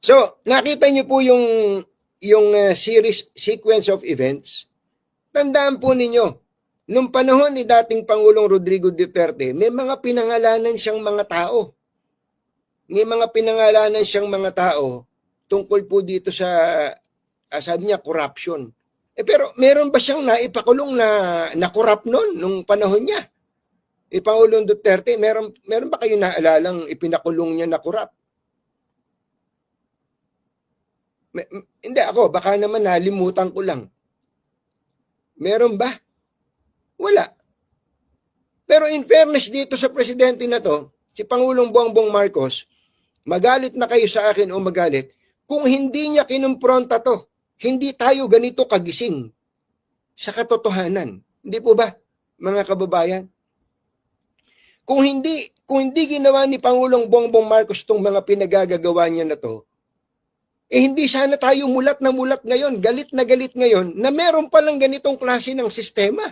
So, nakita niyo po yung sequence of events. Tandaan po ninyo, nung panahon ni dating Pangulong Rodrigo Duterte, may mga pinangalanan siyang mga tao. May mga pinangalanan siyang mga tao tungkol po dito sa, sabi niya, corruption. Pero meron ba siyang naipakulong na corrupt noon, nung panahon niya? Pangulong Duterte, meron ba kayong naalalang ipinakulong niya na corrupt? Hindi ako, baka naman nalimutan ko lang. Meron ba? Wala. Pero in fairness dito sa presidente na to, si Pangulong Bongbong Marcos, magalit na kayo sa akin o magalit, kung hindi niya kinumpronta to, hindi tayo ganito kagising sa katotohanan. Hindi po ba, mga kababayan? Kung hindi ginawa ni Pangulong Bongbong Marcos tong mga pinagagagawa niya na to, hindi sana tayo mulat na mulat ngayon, galit na galit ngayon, na meron palang ganitong klase ng sistema.